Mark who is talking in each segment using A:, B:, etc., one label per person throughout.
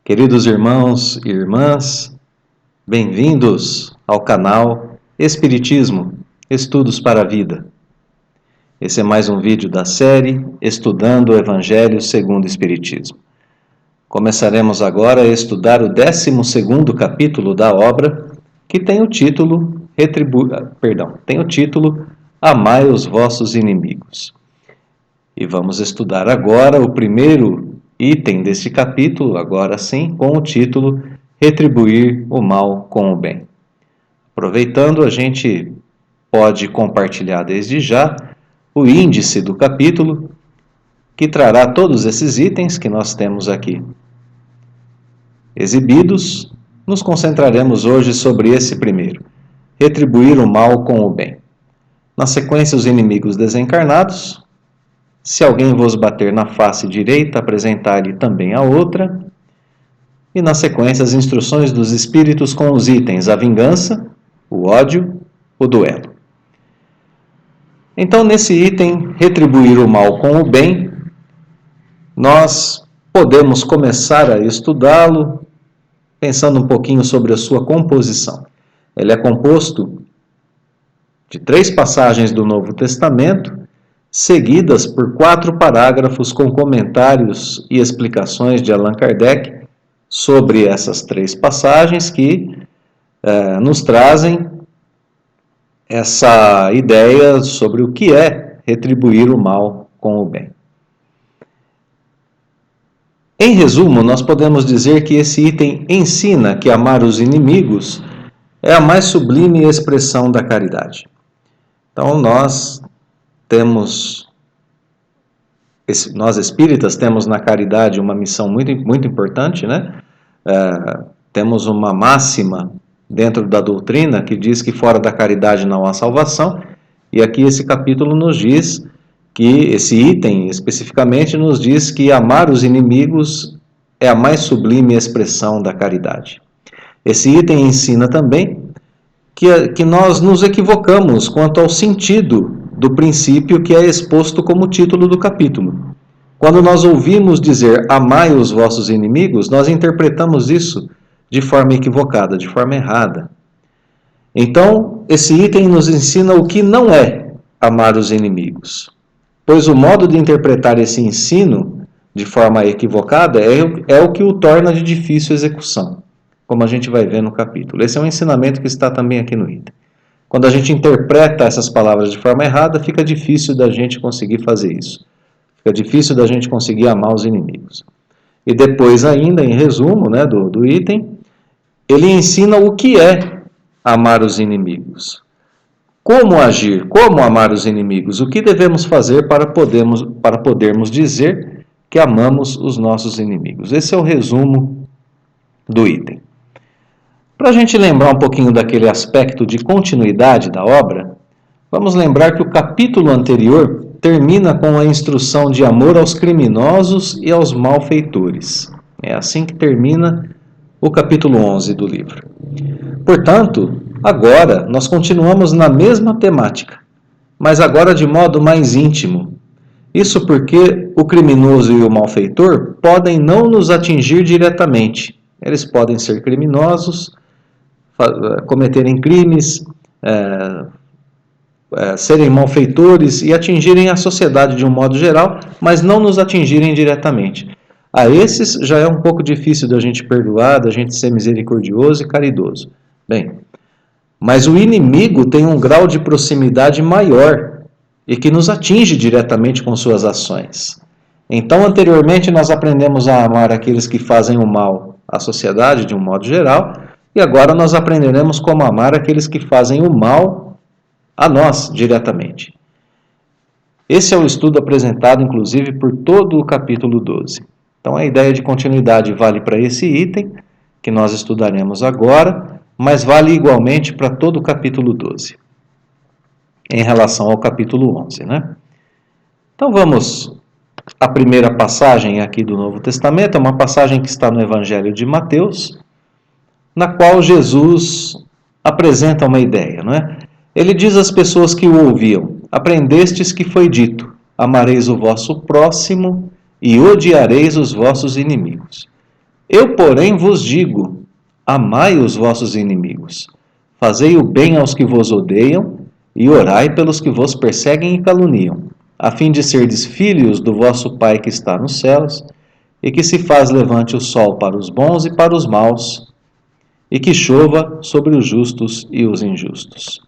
A: Queridos irmãos e irmãs, bem-vindos ao canal Espiritismo, Estudos para a Vida. Esse é mais um vídeo da série Estudando o Evangelho segundo o Espiritismo. Começaremos agora a estudar o 12º capítulo da obra, que tem o título Amai os vossos inimigos. E vamos estudar agora o primeiro item deste capítulo, agora sim, com o título Retribuir o mal com o bem. Aproveitando, a gente pode compartilhar desde já o índice do capítulo, que trará todos esses itens que nós temos aqui exibidos. Nos concentraremos hoje sobre esse primeiro, retribuir o mal com o bem. Na sequência, os inimigos desencarnados. Se alguém vos bater na face direita, apresentai-lhe também a outra. E na sequência, as instruções dos espíritos com os itens: a vingança, o ódio, o duelo. Então, nesse item, retribuir o mal com o bem, nós podemos começar a estudá-lo pensando um pouquinho sobre a sua composição. Ele é composto de 3 passagens do Novo Testamento, seguidas por 4 parágrafos com comentários e explicações de Allan Kardec sobre essas 3 passagens que nos trazem essa ideia sobre o que é retribuir o mal com o bem. Em resumo, nós podemos dizer que esse item ensina que amar os inimigos é a mais sublime expressão da caridade. Então, nós espíritas temos na caridade uma missão muito importante, né? Temos uma máxima dentro da doutrina que diz que fora da caridade não há salvação, e aqui esse capítulo nos diz que, esse item especificamente nos diz que amar os inimigos é a mais sublime expressão da caridade. Esse item ensina também que nós nos equivocamos quanto ao sentido do princípio que é exposto como título do capítulo. Quando nós ouvimos dizer amai os vossos inimigos, nós interpretamos isso de forma equivocada, de forma errada. Então, esse item nos ensina o que não é amar os inimigos, pois o modo de interpretar esse ensino de forma equivocada é o que o torna de difícil execução, como a gente vai ver no capítulo. Esse é um ensinamento que está também aqui no item. Quando a gente interpreta essas palavras de forma errada, fica difícil da gente conseguir fazer isso. Fica difícil da gente conseguir amar os inimigos. E depois ainda, em resumo, né, do item, ele ensina o que é amar os inimigos. Como agir, como amar os inimigos, o que devemos fazer para podermos dizer que amamos os nossos inimigos. Esse é o resumo do item. Para a gente lembrar um pouquinho daquele aspecto de continuidade da obra, vamos lembrar que o capítulo anterior termina com a instrução de amor aos criminosos e aos malfeitores. É assim que termina o capítulo 11 do livro. Portanto, agora nós continuamos na mesma temática, mas agora de modo mais íntimo. Isso porque o criminoso e o malfeitor podem não nos atingir diretamente. Eles podem ser criminosos, cometerem crimes, serem malfeitores e atingirem a sociedade de um modo geral, mas não nos atingirem diretamente. A esses já é um pouco difícil da gente perdoar, da gente ser misericordioso e caridoso. Bem, mas o inimigo tem um grau de proximidade maior e que nos atinge diretamente com suas ações. Então, anteriormente, nós aprendemos a amar aqueles que fazem o mal à sociedade de um modo geral, e agora nós aprenderemos como amar aqueles que fazem o mal a nós diretamente. Esse é o estudo apresentado, inclusive, por todo o capítulo 12. Então, a ideia de continuidade vale para esse item, que nós estudaremos agora, mas vale igualmente para todo o capítulo 12, em relação ao capítulo 11, né? Então, vamos à primeira passagem aqui do Novo Testamento, é uma passagem que está no Evangelho de Mateus, na qual Jesus apresenta uma ideia, não é? Ele diz às pessoas que o ouviam: aprendestes que foi dito, amareis o vosso próximo e odiareis os vossos inimigos. Eu, porém, vos digo, amai os vossos inimigos, fazei o bem aos que vos odeiam, e orai pelos que vos perseguem e caluniam, a fim de serdes filhos do vosso Pai que está nos céus, e que se faz levante o sol para os bons e para os maus, e que chova sobre os justos e os injustos.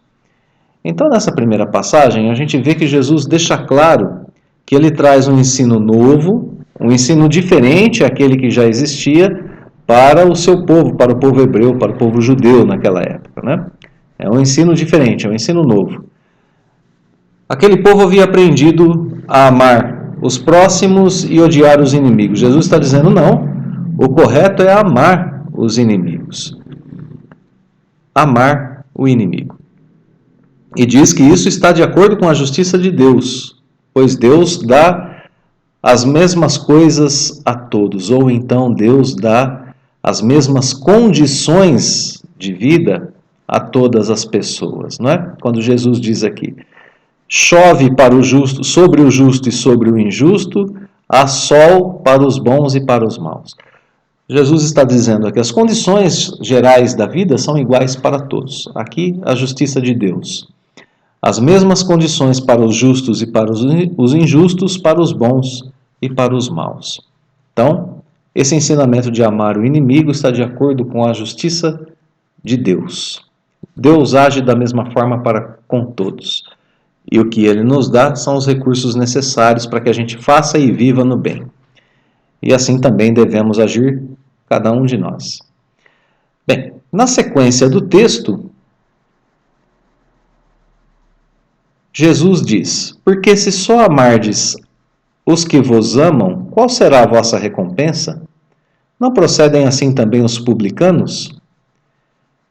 A: Então, nessa primeira passagem, a gente vê que Jesus deixa claro que ele traz um ensino novo, um ensino diferente àquele que já existia para o seu povo, para o povo hebreu, para o povo judeu naquela época, né? É um ensino diferente, é um ensino novo. Aquele povo havia aprendido a amar os próximos e odiar os inimigos. Jesus está dizendo, não, o correto é amar os inimigos. Amar o inimigo. E diz que isso está de acordo com a justiça de Deus, pois Deus dá as mesmas coisas a todos, ou então Deus dá as mesmas condições de vida a todas as pessoas, não é? Quando Jesus diz aqui, chove para o justo, sobre o justo e sobre o injusto, há sol para os bons e para os maus. Jesus está dizendo aqui, as condições gerais da vida são iguais para todos. Aqui, a justiça de Deus. As mesmas condições para os justos e para os injustos, para os bons e para os maus. Então, esse ensinamento de amar o inimigo está de acordo com a justiça de Deus. Deus age da mesma forma para com todos. E o que Ele nos dá são os recursos necessários para que a gente faça e viva no bem. E assim também devemos agir cada um de nós. Bem, na sequência do texto, Jesus diz, porque se só amardes os que vos amam, qual será a vossa recompensa? Não procedem assim também os publicanos?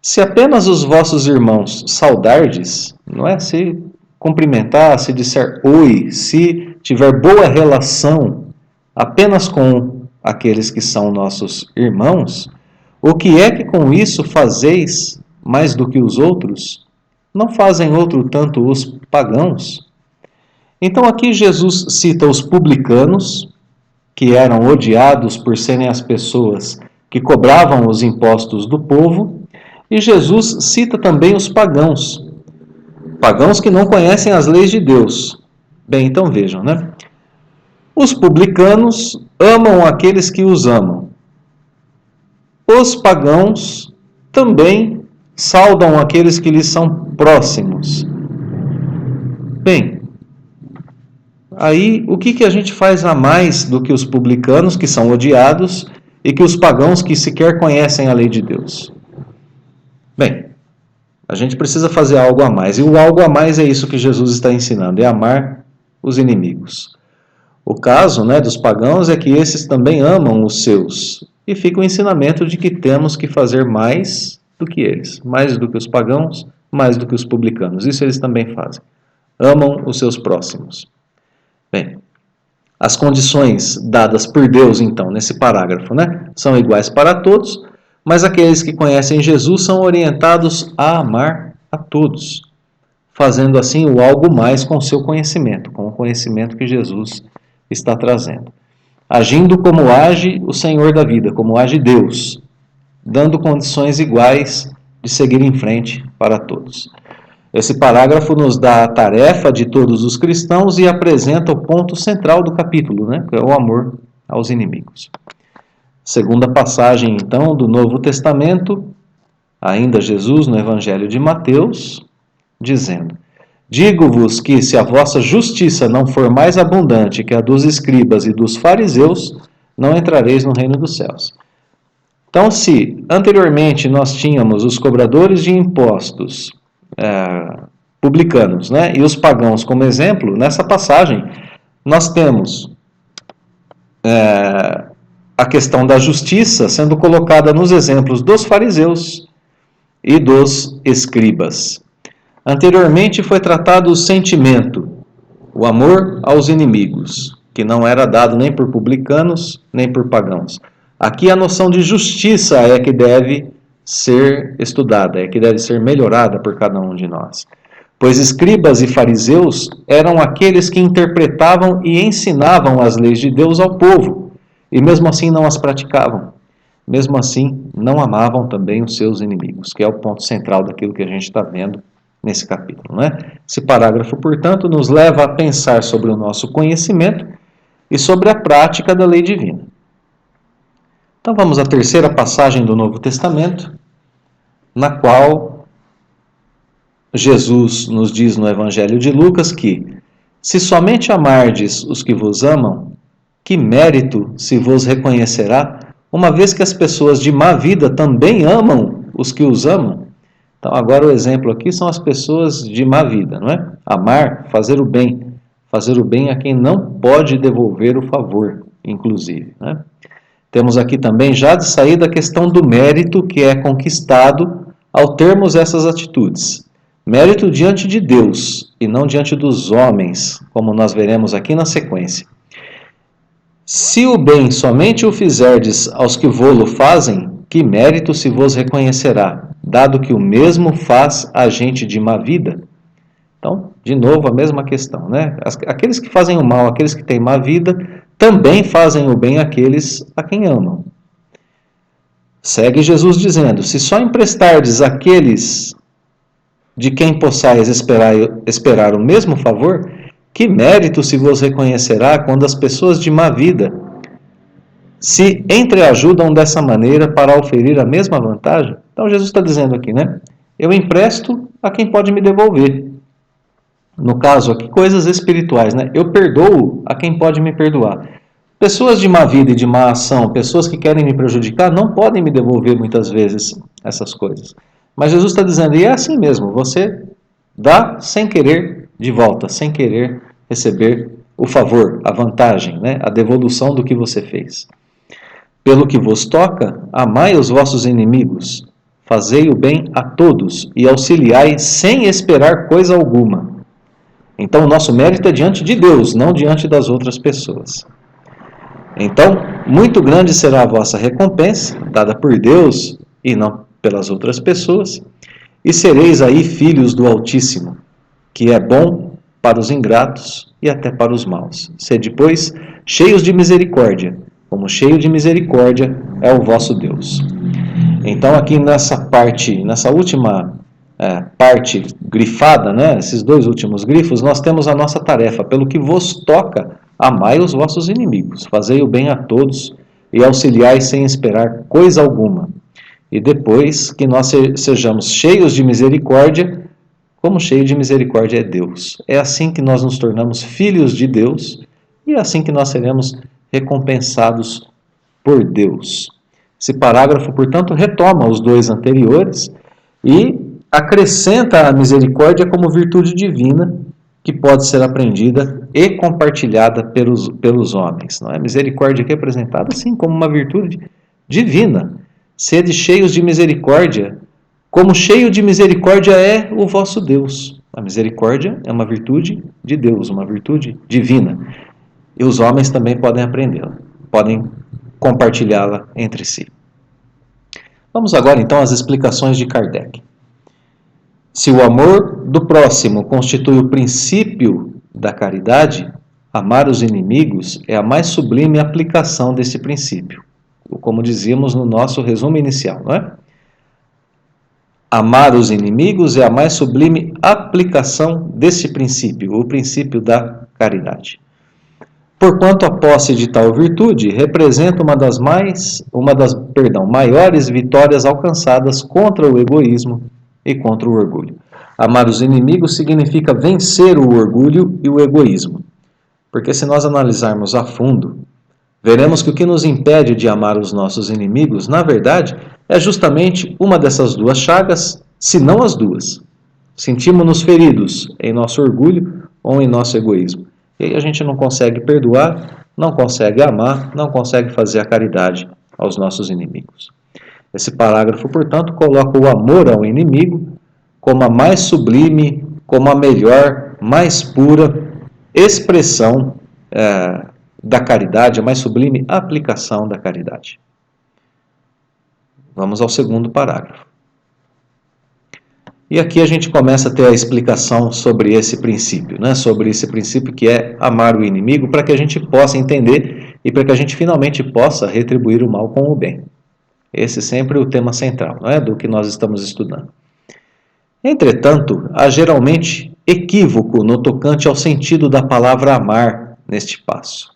A: Se apenas os vossos irmãos saudardes, não é? Se cumprimentar, se disser oi, se tiver boa relação apenas com aqueles que são nossos irmãos, o que é que com isso fazeis mais do que os outros? Não fazem outro tanto os pagãos? Então aqui Jesus cita os publicanos, que eram odiados por serem as pessoas que cobravam os impostos do povo, e Jesus cita também os pagãos, pagãos que não conhecem as leis de Deus. Bem, então vejam, né? Os publicanos amam aqueles que os amam. Os pagãos também saudam aqueles que lhes são próximos. Bem, aí o que a gente faz a mais do que os publicanos, que são odiados, e que os pagãos que sequer conhecem a lei de Deus? Bem, a gente precisa fazer algo a mais. E o algo a mais é isso que Jesus está ensinando, é amar os inimigos. O caso, né, dos pagãos é que esses também amam os seus. E fica o ensinamento de que temos que fazer mais do que eles. Mais do que os pagãos, mais do que os publicanos. Isso eles também fazem. Amam os seus próximos. Bem, as condições dadas por Deus, então, nesse parágrafo, né, são iguais para todos, mas aqueles que conhecem Jesus são orientados a amar a todos, fazendo assim o algo mais com o seu conhecimento, com o conhecimento que Jesus está trazendo. Agindo como age o Senhor da vida, como age Deus, dando condições iguais de seguir em frente para todos. Esse parágrafo nos dá a tarefa de todos os cristãos e apresenta o ponto central do capítulo, né, que é o amor aos inimigos. Segunda passagem, então, do Novo Testamento, ainda Jesus no Evangelho de Mateus, dizendo: digo-vos que, se a vossa justiça não for mais abundante que a dos escribas e dos fariseus, não entrareis no reino dos céus. Então, se anteriormente nós tínhamos os cobradores de impostos, publicanos, né, e os pagãos como exemplo, nessa passagem nós temos a questão da justiça sendo colocada nos exemplos dos fariseus e dos escribas. Anteriormente foi tratado o sentimento, o amor aos inimigos, que não era dado nem por publicanos, nem por pagãos. Aqui a noção de justiça é que deve ser estudada, é que deve ser melhorada por cada um de nós. Pois escribas e fariseus eram aqueles que interpretavam e ensinavam as leis de Deus ao povo, e mesmo assim não as praticavam. mesmo assim não amavam também os seus inimigos, que é o ponto central daquilo que a gente está vendo nesse capítulo, né? Esse parágrafo, portanto, nos leva a pensar sobre o nosso conhecimento e sobre a prática da lei divina. Então vamos à terceira passagem do Novo Testamento, na qual Jesus nos diz no Evangelho de Lucas que se somente amardes os que vos amam, que mérito se vos reconhecerá, uma vez que as pessoas de má vida também amam os que os amam? Então agora o exemplo aqui são as pessoas de má vida, não é? Amar, fazer o bem a quem não pode devolver o favor, inclusive, né? Temos aqui também já de saída a questão do mérito que é conquistado ao termos essas atitudes. Mérito diante de Deus e não diante dos homens, como nós veremos aqui na sequência. Se o bem somente o fizerdes aos que vô-lo fazem, que mérito se vos reconhecerá, dado que o mesmo faz a gente de má vida? Então, de novo, a mesma questão, né? Aqueles que fazem o mal, aqueles que têm má vida, também fazem o bem àqueles a quem amam. Segue Jesus dizendo, se só emprestardes àqueles de quem possais esperar o mesmo favor, que mérito se vos reconhecerá quando as pessoas de má vida se entreajudam dessa maneira para oferir a mesma vantagem? Então Jesus está dizendo aqui, né? Eu empresto a quem pode me devolver. No caso aqui, coisas espirituais, né? Eu perdoo a quem pode me perdoar. Pessoas de má vida e de má ação, pessoas que querem me prejudicar, não podem me devolver muitas vezes essas coisas. Mas Jesus está dizendo, e é assim mesmo, você dá sem querer de volta, sem querer receber o favor, a vantagem, né? A devolução do que você fez. Pelo que vos toca, amai os vossos inimigos, fazei o bem a todos e auxiliai sem esperar coisa alguma. Então, o nosso mérito é diante de Deus, não diante das outras pessoas. Então, muito grande será a vossa recompensa, dada por Deus e não pelas outras pessoas, e sereis aí filhos do Altíssimo, que é bom para os ingratos e até para os maus. Sede, pois, cheios de misericórdia, como cheio de misericórdia é o vosso Deus. Então, aqui nessa última parte grifada, né, esses dois últimos grifos, nós temos a nossa tarefa. Pelo que vos toca, amai os vossos inimigos, fazei o bem a todos e auxiliai sem esperar coisa alguma. E depois que nós sejamos cheios de misericórdia, como cheio de misericórdia é Deus. É assim que nós nos tornamos filhos de Deus e é assim que nós seremos recompensados por Deus. Esse parágrafo, portanto, retoma os dois anteriores e acrescenta a misericórdia como virtude divina que pode ser aprendida e compartilhada pelos homens. Não é? A misericórdia aqui é apresentada assim como uma virtude divina. Sede cheios de misericórdia, como cheio de misericórdia é o vosso Deus. A misericórdia é uma virtude de Deus, uma virtude divina. E os homens também podem aprendê-la, podem compartilhá-la entre si. Vamos agora então às explicações de Kardec. Se o amor do próximo constitui o princípio da caridade, amar os inimigos é a mais sublime aplicação desse princípio. Como dizíamos no nosso resumo inicial, não é? Amar os inimigos é a mais sublime aplicação desse princípio, o princípio da caridade. Porquanto a posse de tal virtude representa uma das maiores vitórias alcançadas contra o egoísmo e contra o orgulho. Amar os inimigos significa vencer o orgulho e o egoísmo. Porque se nós analisarmos a fundo, veremos que o que nos impede de amar os nossos inimigos, na verdade, é justamente uma dessas duas chagas, se não as duas. Sentimos-nos feridos em nosso orgulho ou em nosso egoísmo. E aí a gente não consegue perdoar, não consegue amar, não consegue fazer a caridade aos nossos inimigos. Esse parágrafo, portanto, coloca o amor ao inimigo como a mais sublime, como a melhor, mais pura expressão da caridade, a mais sublime aplicação da caridade. Vamos ao segundo parágrafo. E aqui a gente começa a ter a explicação sobre esse princípio, né? Sobre esse princípio que é amar o inimigo, para que a gente possa entender e para que a gente finalmente possa retribuir o mal com o bem. Esse sempre é o tema central, não é? Do que nós estamos estudando. Entretanto, há geralmente equívoco no tocante ao sentido da palavra amar neste passo.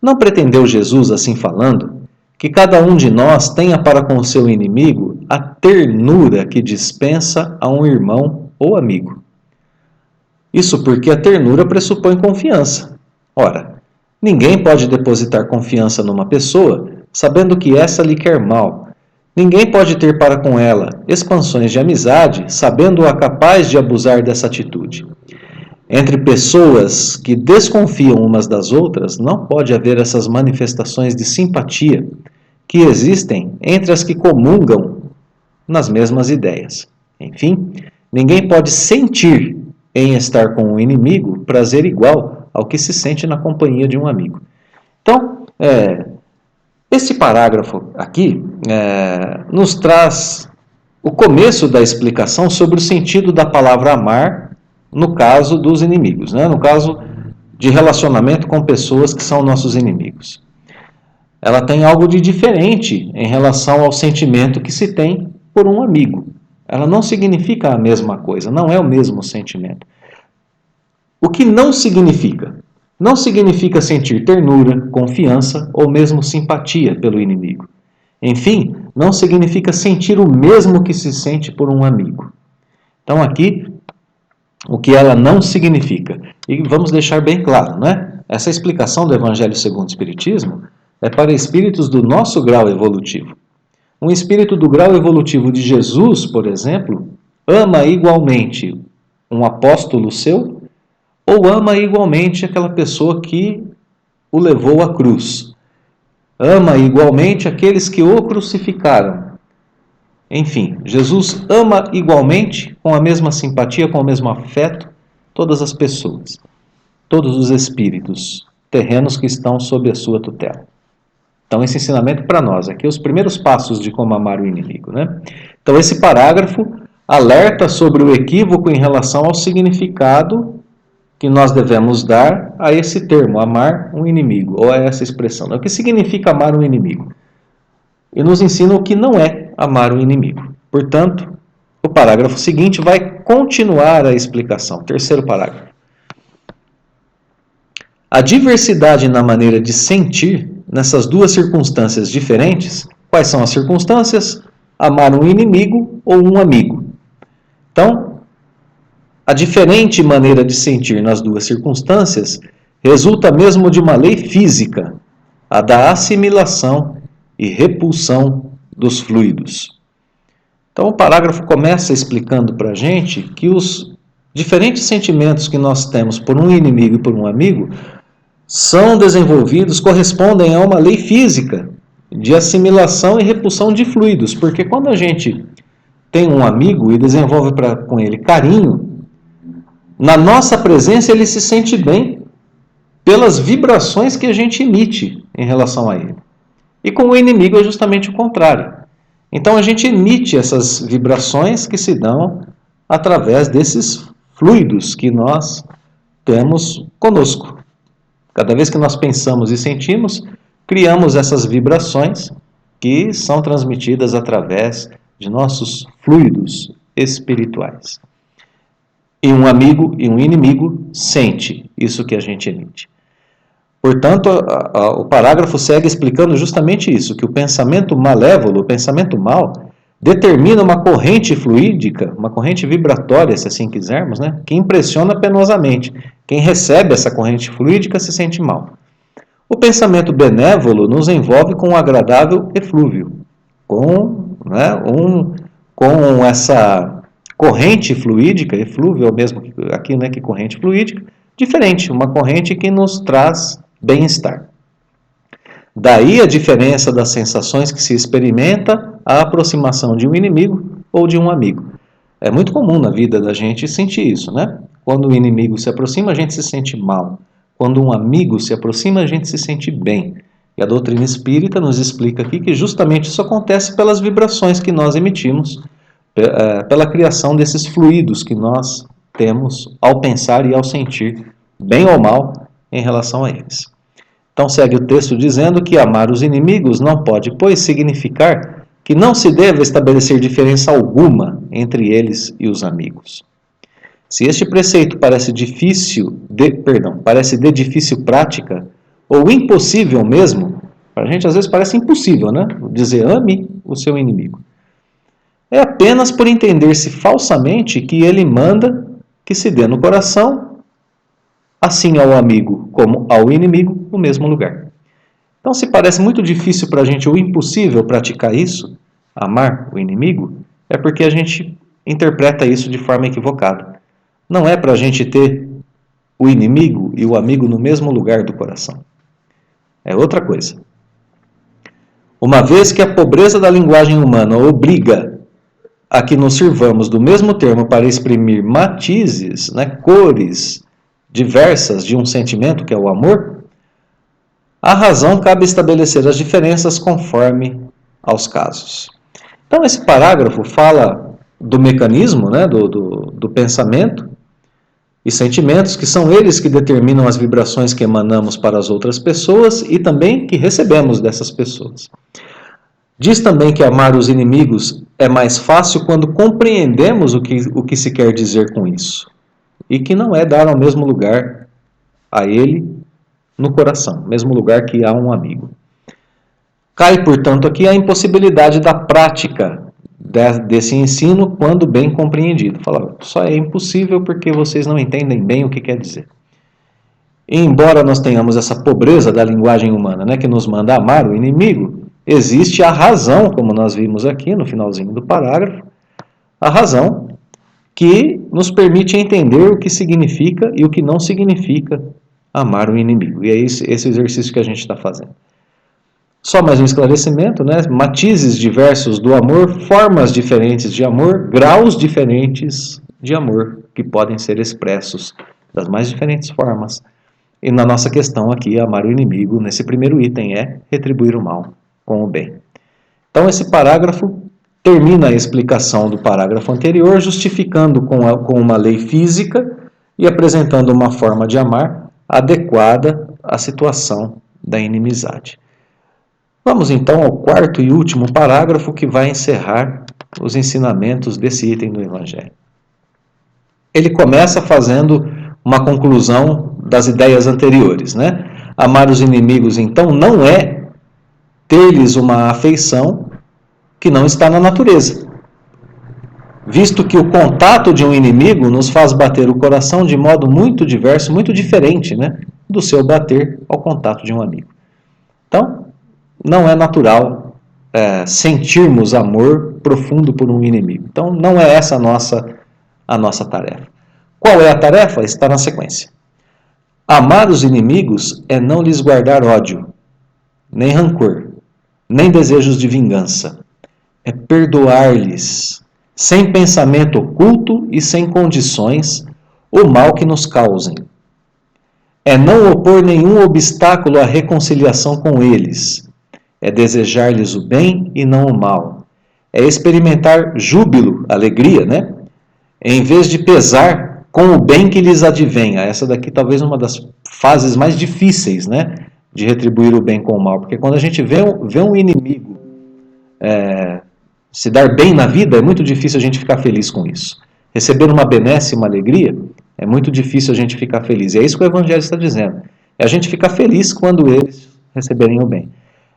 A: Não pretendeu Jesus, assim falando, que cada um de nós tenha para com o seu inimigo a ternura que dispensa a um irmão ou amigo. Isso porque a ternura pressupõe confiança. Ora, ninguém pode depositar confiança numa pessoa sabendo que essa lhe quer mal. Ninguém pode ter para com ela expansões de amizade sabendo-a capaz de abusar dessa atitude. Entre pessoas que desconfiam umas das outras, não pode haver essas manifestações de simpatia que existem entre as que comungam nas mesmas ideias. Enfim, ninguém pode sentir em estar com um inimigo prazer igual ao que se sente na companhia de um amigo. Então, esse parágrafo aqui nos traz o começo da explicação sobre o sentido da palavra amar no caso dos inimigos, né? No caso de relacionamento com pessoas que são nossos inimigos. Ela tem algo de diferente em relação ao sentimento que se tem por um amigo. Ela não significa a mesma coisa, não é o mesmo sentimento. O que não significa? Não significa sentir ternura, confiança ou mesmo simpatia pelo inimigo. Enfim, não significa sentir o mesmo que se sente por um amigo. Então aqui, o que ela não significa. E vamos deixar bem claro, né? Essa explicação do Evangelho segundo o Espiritismo é para espíritos do nosso grau evolutivo. Um espírito do grau evolutivo de Jesus, por exemplo, ama igualmente um apóstolo seu ou ama igualmente aquela pessoa que o levou à cruz. Ama igualmente aqueles que o crucificaram. Enfim, Jesus ama igualmente, com a mesma simpatia, com o mesmo afeto, todas as pessoas, todos os espíritos terrenos que estão sob a sua tutela. Então, esse ensinamento para nós, aqui os primeiros passos de como amar o inimigo, né? Então, esse parágrafo alerta sobre o equívoco em relação ao significado que nós devemos dar a esse termo, amar um inimigo, ou a essa expressão. O que significa amar um inimigo? E nos ensina o que não é amar um inimigo. Portanto, o parágrafo seguinte vai continuar a explicação. Terceiro parágrafo. A diversidade na maneira de sentir nessas duas circunstâncias diferentes. Quais são as circunstâncias? Amar um inimigo ou um amigo. Então, a diferente maneira de sentir nas duas circunstâncias resulta mesmo de uma lei física, a da assimilação e repulsão dos fluidos. Então, o parágrafo começa explicando para a gente que os diferentes sentimentos que nós temos por um inimigo e por um amigo são desenvolvidos, correspondem a uma lei física de assimilação e repulsão de fluidos, porque quando a gente tem um amigo e desenvolve com ele carinho, na nossa presença ele se sente bem pelas vibrações que a gente emite em relação a ele. E com o inimigo é justamente o contrário. Então a gente emite essas vibrações que se dão através desses fluidos que nós temos conosco. Cada vez que nós pensamos e sentimos, criamos essas vibrações que são transmitidas através de nossos fluidos espirituais. E um amigo e um inimigo sente isso que a gente emite. Portanto, o parágrafo segue explicando justamente isso, que o pensamento malévolo, o pensamento mal, determina uma corrente fluídica, uma corrente vibratória, se assim quisermos, né, que impressiona penosamente. Quem recebe essa corrente fluídica se sente mal. O pensamento benévolo nos envolve com um agradável eflúvio, com essa corrente fluídica, eflúvio é o mesmo aqui, né, que corrente fluídica, diferente, uma corrente que nos traz bem-estar. Daí a diferença das sensações que se experimenta a aproximação de um inimigo ou de um amigo. É muito comum na vida da gente sentir isso, né? Quando o inimigo se aproxima, a gente se sente mal. Quando um amigo se aproxima, a gente se sente bem. E a doutrina espírita nos explica aqui que justamente isso acontece pelas vibrações que nós emitimos, pela criação desses fluidos que nós temos ao pensar e ao sentir, bem ou mal, em relação a eles. Então segue o texto dizendo que amar os inimigos não pode, pois, significar que não se deva estabelecer diferença alguma entre eles e os amigos. Se este preceito parece de difícil prática, ou impossível mesmo, para a gente às vezes parece impossível, né? Dizer ame o seu inimigo. É apenas por entender-se falsamente que ele manda que se dê no coração, assim ao amigo como ao inimigo, no mesmo lugar. Então, se parece muito difícil para a gente ou impossível praticar isso, amar o inimigo, é porque a gente interpreta isso de forma equivocada. Não é para a gente ter o inimigo e o amigo no mesmo lugar do coração. É outra coisa. Uma vez que a pobreza da linguagem humana obriga a que nos sirvamos do mesmo termo para exprimir matizes, né, cores diversas de um sentimento que é o amor, a razão cabe estabelecer as diferenças conforme aos casos. Então esse parágrafo fala do mecanismo, né, do pensamento e sentimentos, que são eles que determinam as vibrações que emanamos para as outras pessoas e também que recebemos dessas pessoas. Diz também que amar os inimigos é mais fácil quando compreendemos o que se quer dizer com isso. E que não é dar ao mesmo lugar a ele no coração, mesmo lugar que há um amigo. Cai, portanto, aqui a impossibilidade da prática desse ensino quando bem compreendido. Fala, só é impossível porque vocês não entendem bem o que quer dizer. E embora nós tenhamos essa pobreza da linguagem humana, né, que nos manda amar o inimigo, existe a razão, como nós vimos aqui no finalzinho do parágrafo, a razão que nos permite entender o que significa e o que não significa amar o inimigo. E é esse exercício que a gente está fazendo. Só mais um esclarecimento, né? Matizes diversos do amor, formas diferentes de amor, graus diferentes de amor que podem ser expressos das mais diferentes formas. E na nossa questão aqui, amar o inimigo, nesse primeiro item, é retribuir o mal com o bem. Então esse parágrafo termina a explicação do parágrafo anterior, justificando com uma lei física e apresentando uma forma de amar adequada à situação da inimizade. Vamos então ao quarto e último parágrafo que vai encerrar os ensinamentos desse item do Evangelho. Ele começa fazendo uma conclusão das ideias anteriores, né? Amar os inimigos, então, não é ter-lhes uma afeição que não está na natureza. Visto que o contato de um inimigo nos faz bater o coração de modo muito diverso, muito diferente, né, do seu bater ao contato de um amigo. Então, não é natural sentirmos amor profundo por um inimigo. Então, não é essa a nossa tarefa. Qual é a tarefa? Está na sequência. Amar os inimigos é não lhes guardar ódio, nem rancor, nem desejos de vingança. É perdoar-lhes, sem pensamento oculto e sem condições, o mal que nos causem. É não opor nenhum obstáculo à reconciliação com eles. É desejar-lhes o bem e não o mal. É experimentar júbilo, alegria, né? Em vez de pesar com o bem que lhes advenha. Essa daqui talvez uma das fases mais difíceis, né? De retribuir o bem com o mal. Porque quando a gente vê um inimigo se dar bem na vida, é muito difícil a gente ficar feliz com isso. Receber uma benesse, uma alegria, é muito difícil a gente ficar feliz. E é isso que o Evangelho está dizendo. É a gente ficar feliz quando eles receberem o bem.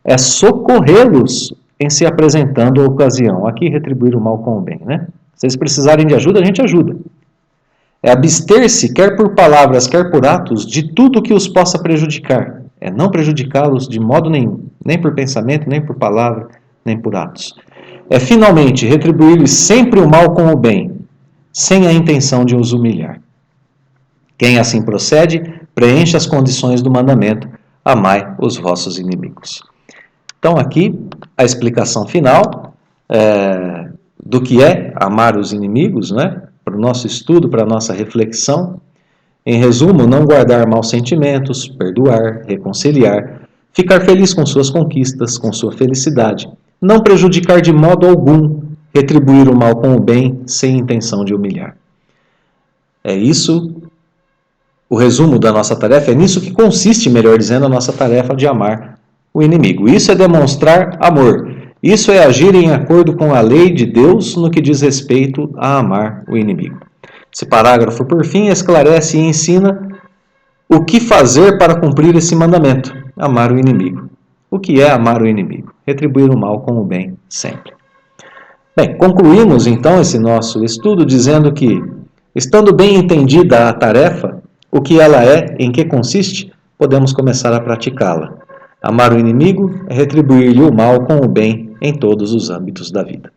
A: É socorrê-los em se apresentando a ocasião. Aqui, retribuir o mal com o bem, né? Se eles precisarem de ajuda, a gente ajuda. É abster-se, quer por palavras, quer por atos, de tudo que os possa prejudicar. É não prejudicá-los de modo nenhum, nem por pensamento, nem por palavra, nem por atos. É finalmente retribuir-lhes sempre o mal com o bem, sem a intenção de os humilhar. Quem assim procede, preenche as condições do mandamento, amai os vossos inimigos. Então aqui a explicação final do que é amar os inimigos, né? Para o nosso estudo, para a nossa reflexão. Em resumo, não guardar maus sentimentos, perdoar, reconciliar, ficar feliz com suas conquistas, com sua felicidade, não prejudicar de modo algum, retribuir o mal com o bem, sem intenção de humilhar. É isso o resumo da nossa tarefa, é nisso que consiste, melhor dizendo, a nossa tarefa de amar o inimigo. Isso é demonstrar amor. Isso é agir em acordo com a lei de Deus no que diz respeito a amar o inimigo. Esse parágrafo, por fim, esclarece e ensina o que fazer para cumprir esse mandamento, amar o inimigo. O que é amar o inimigo? Retribuir o mal com o bem sempre. Bem, concluímos então esse nosso estudo dizendo que, estando bem entendida a tarefa, o que ela é, em que consiste, podemos começar a praticá-la. Amar o inimigo é retribuir-lhe o mal com o bem em todos os âmbitos da vida.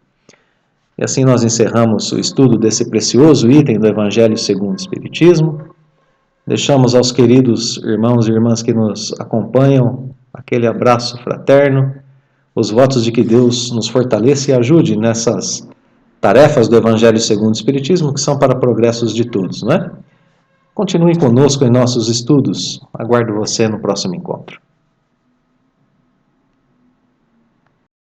A: E assim nós encerramos o estudo desse precioso item do Evangelho segundo o Espiritismo. Deixamos aos queridos irmãos e irmãs que nos acompanham aquele abraço fraterno, os votos de que Deus nos fortaleça e ajude nessas tarefas do Evangelho segundo o Espiritismo, que são para progressos de todos, não é? Continue conosco em nossos estudos. Aguardo você no próximo encontro.